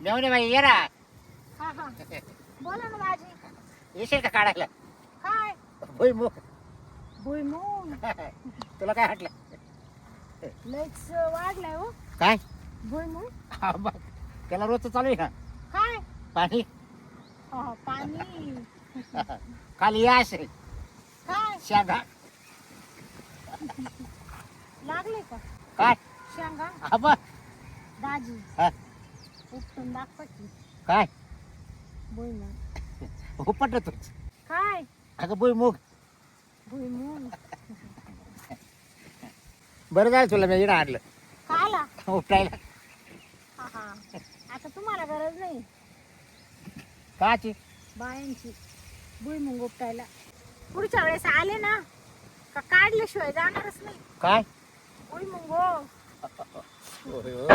मेवणे बाई ये ना. हा हा बोला ना दाजी. येशील का काढायला काय भुईमुग? भुईमुग तुला काय वाटलं? लयच वाढलाय हो काय भुईमुग. हा, मग त्याला रोजचं चालू आहे ना काय पाणी. पाणी खाली या असे काय शेंगा. लागले का काय शेंगा हा बघ. दाजी हा, उपटून दाखवा की काय भुईमुग. उपट तू. काय अगं भुईमुग. भुईमुग बरं झालं तुला मी इकडं आणलं खाला. उपटायला. हा हा आता तुम्हाला गरज नाही काची बायांची भुईमुग उपटायला. पुढच्या वेळेस आले ना का काढल्याशिवाय जाणारच नाही काय भुईमुग हो. होय, होय.